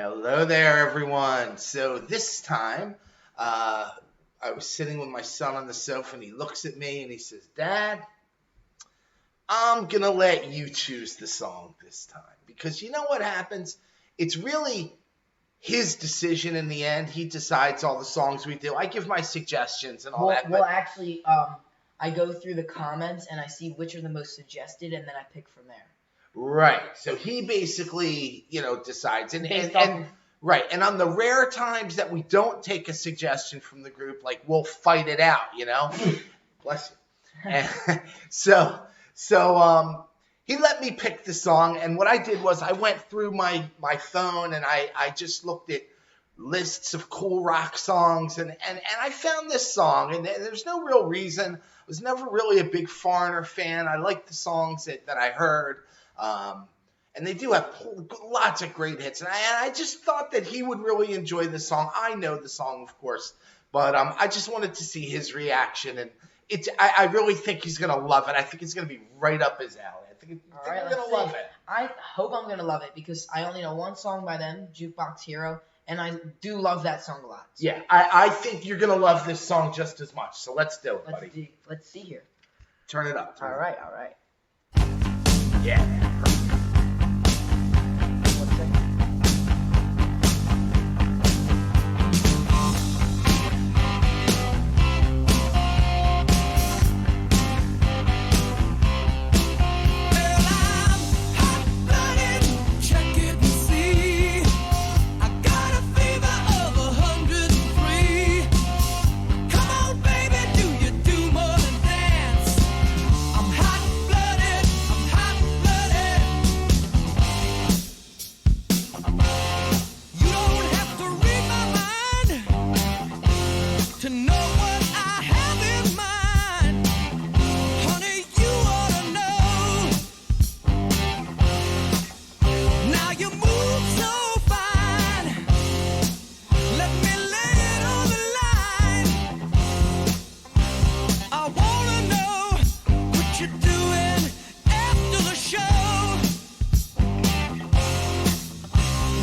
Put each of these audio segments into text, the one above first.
Hello there, everyone. So this time, I was sitting with my son on the sofa, and he looks at me and he says, "Dad, I'm going to let you choose the song this time." Because you know what happens? It's really his decision in the end. He decides all the songs we do. I give my suggestions and all that. Well, actually, I go through the comments and I see which are the most suggested, and then I pick from there. Right. So he basically, decides. Based off Right. And on the rare times that we don't take a suggestion from the group, like we'll fight it out, Bless you. And so he let me pick the song. And what I did was I went through my phone and I just looked at lists of cool rock songs and I found this song. And there's no real reason. I was never really a big Foreigner fan. I liked the songs that I heard. And they do have lots of great hits. And I just thought that he would really enjoy the song. I know the song, of course, but I just wanted to see his reaction. And I really think he's going to love it. I think it's going to be right up his alley. I think he's going to love it. I hope I'm going to love it because I only know one song by them, Jukebox Hero, and I do love that song a lot. So. Yeah, I think you're going to love this song just as much. So let's do it, buddy. Let's see here. Turn it up. All right. Yeah.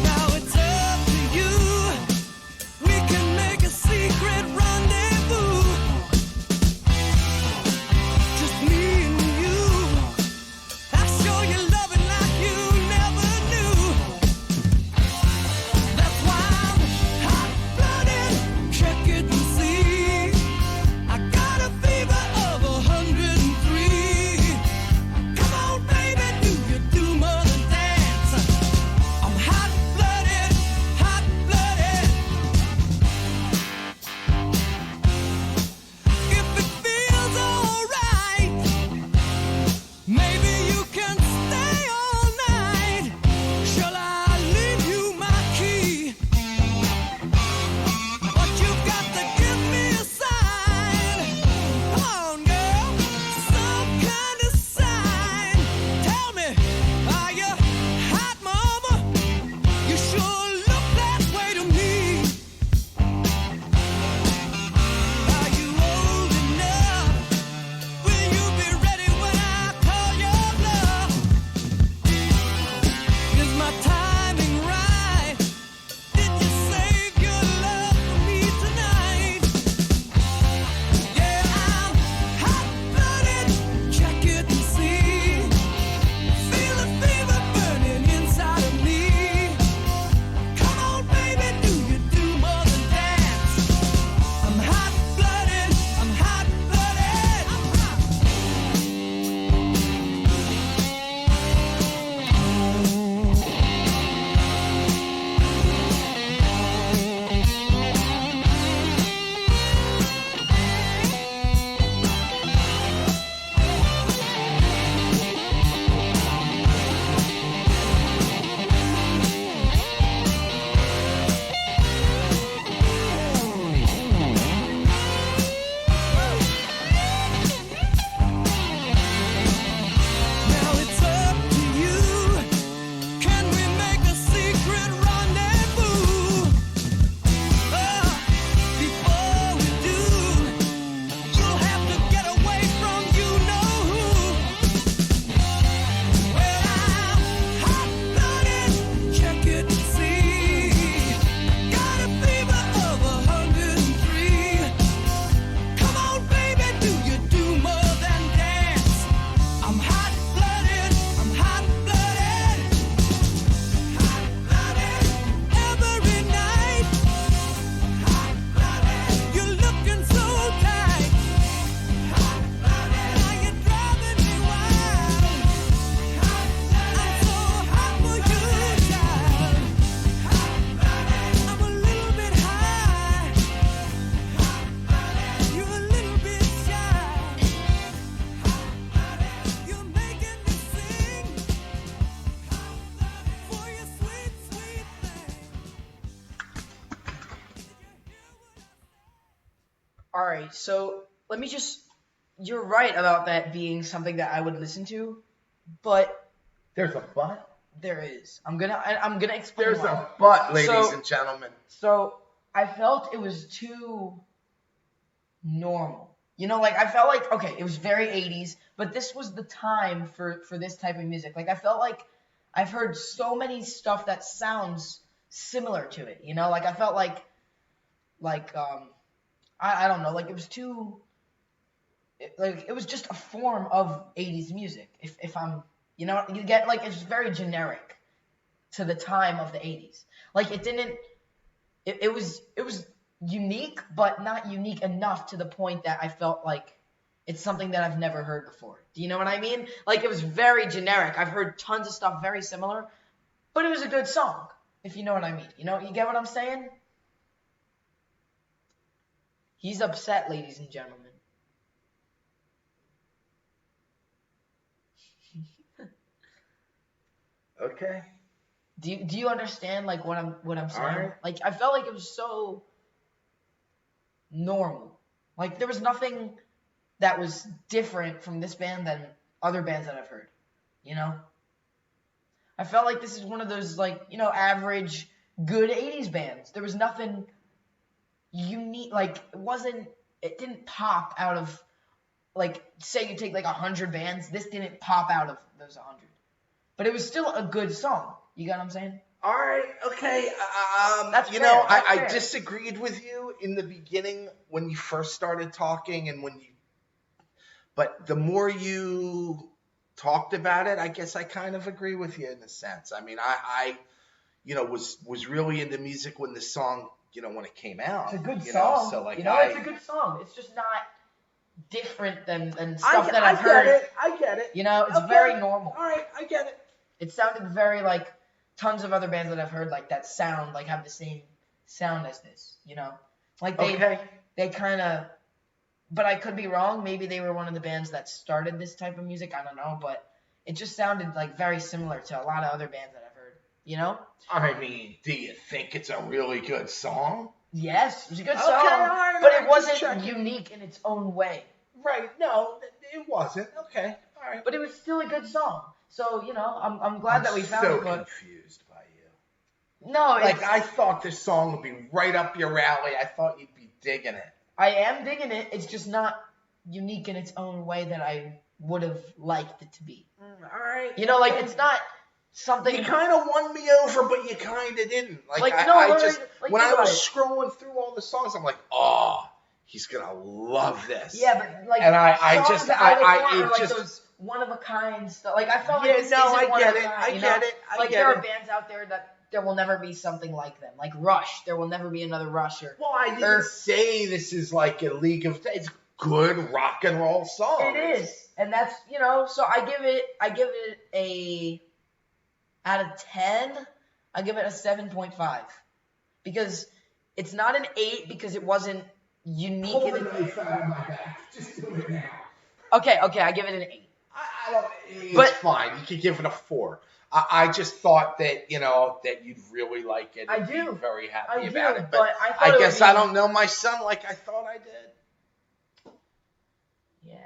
Now All right, so let me just. You're right about that being something that I would listen to, but There's a but. there is. I'm gonna explain There's why. a but, ladies So- and gentlemen. So I felt it was too normal. You know, like I felt like okay, it was very 80s, but this was the time for this type of music. Like I felt like I've heard so many stuff that sounds similar to it. You know, like I felt like I don't know, like it was too like it was just a form of 80s music. If I'm you know you get like it's very generic to the time of the 80s. Like it didn't it was unique, but not unique enough to the point that I felt like it's something that I've never heard before. Do you know what I mean? Like it was very generic. I've heard tons of stuff very similar, but it was a good song, if you know what I mean. You know, you get what I'm saying? He's upset, ladies and gentlemen. Okay. Do you understand like what I'm saying? Alright. Like I felt like it was so normal. Like there was nothing that was different from this band than other bands that I've heard. You know? I felt like this is one of those like, you know, average good 80s bands. There was nothing unique, like it didn't pop out of like say you take like 100 bands, this didn't pop out of those 100. But it was still a good song. You got what I'm saying? All right. Okay. That's you fair, know, that's I fair. disagreed with you in the beginning when you first started talking, and but the more you talked about it, I guess I kind of agree with you in a sense. I mean, I you know, was really into music when the song, you know, when it came out. It's a good you song. Know? So like, it's a good song. It's just not different than stuff that I've heard. I get it. You know, it's Okay. very normal. All right, I get it. It sounded very like tons of other bands that I've heard like that sound like have the same sound as this, you know? Like they kind of but I could be wrong. Maybe they were one of the bands that started this type of music. I don't know, but it just sounded like very similar to a lot of other bands that I've heard, you know? I mean, do you think it's a really good song? Yes, it was a good Okay, song, all right, but all it right, wasn't just checking. unique in its own way. Right. No, it wasn't. Okay. All right. But it was still a good song. So, you know, I'm glad that we found so it, but confused by you. no, Like, it's, I thought this song would be right up your alley. I thought you'd be digging it. I am digging it. It's just not unique in its own way that I would have liked it to be. All right. You know, like it's not something. You kind of won me over, but you kind of didn't. Like Like, I, no, I literally, just like, when think I was about scrolling through all the songs, I'm like, oh, he's gonna love this. Yeah, but like And I songs just- that I- look for it are like just- those one of a kind stuff. Like I felt Yeah, like this no, isn't I one get of a it. kind. I you get know? it. I Like get there it. are bands out there that there will never be something like them. Like Rush, there will never be another Rush. Or Well, I didn't Or- say this is like a League of. It's good rock and roll song. it is, and that's you know. So I give it a out of 10. I give it a 7.5 because it's not an 8 because it wasn't unique. Pull in the it. knife out of my back. Just do it now. Okay, I give it an 8. I don't. It's But- fine. You could give it a 4. I just thought that that you'd really like it. I And do. Be very I happy do, about it. but I thought I it would guess be- I don't know my son like I thought I did. Yeah.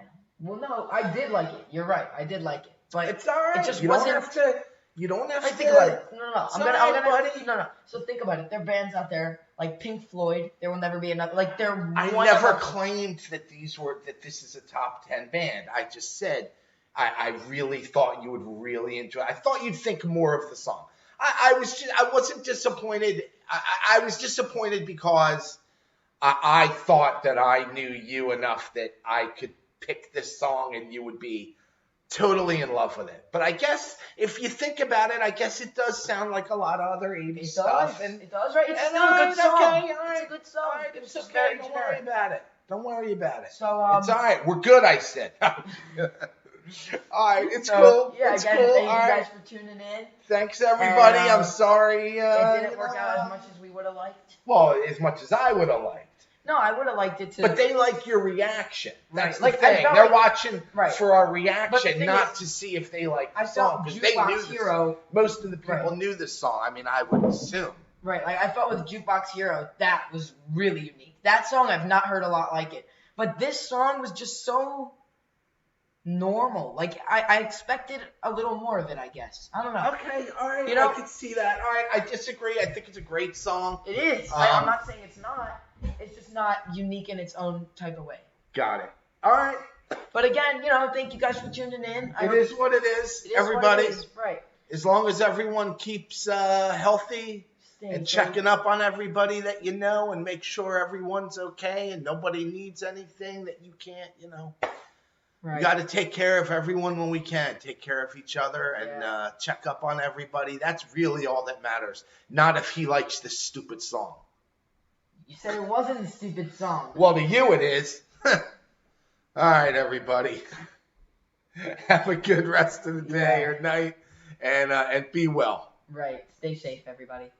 Well, no, I did like it. You're right. I did like it, but It's all right. it just you wasn't. don't have to. You don't have Like, to. think about it. No. It's I'm all gonna. right, buddy. No. So think about it. There are bands out there like Pink Floyd. There will never be another. Like they're. I one never of a- claimed that this is a top 10 band. I just said I really thought you would really enjoy. I thought you'd think more of the song. I wasn't disappointed. I was disappointed because I thought that I knew you enough that I could pick this song and you would be totally in love with it. But I guess if you think about it, I guess it does sound like a lot of other 80s It stuff. does. And It does, right? It's and still a good song. okay, all It's right. a good song. all right, It was it's just okay. very Don't worry generic. about it. Don't worry about it. So It's all right. We're good, I said. All right, it's so, cool. Yeah, it's again, cool. thank you All right. guys for tuning in. Thanks, everybody. And, I'm sorry. It didn't work out as much as we would have liked. Well, as much as I would have liked. No, I would have liked it too. But they like your reaction. That's Right. the Like, I thing. felt They're like- watching Right. for our But the reaction, thing not is, to see if they like the I song. felt Because they knew Jukebox the Hero. Most of the people Right. knew the song. I mean, I would assume. Right, like I felt with Jukebox Hero, that was really unique. That song, I've not heard a lot like it. But this song was just so normal. Like, I expected a little more of it, I guess. I don't know. Okay, all right, You know- I can see that. All right, I disagree. I think it's a great song. It is. I'm not saying it's not. It's just not unique in its own type of way. Got it. All right. But again, thank you guys for tuning in. It is what it is. It is Everybody, what it is. Right. as long as everyone keeps healthy Stay and safe. checking up on everybody that you know and make sure everyone's okay and nobody needs anything that you can't, Right. We got to take care of everyone when we can. Take care of each other and Yeah. check up on everybody. That's really all that matters. Not if he likes this stupid song. You said it wasn't a stupid song. Well, to you it is. All right, everybody. Have a good rest of the day or night and be well. Right. Stay safe, everybody.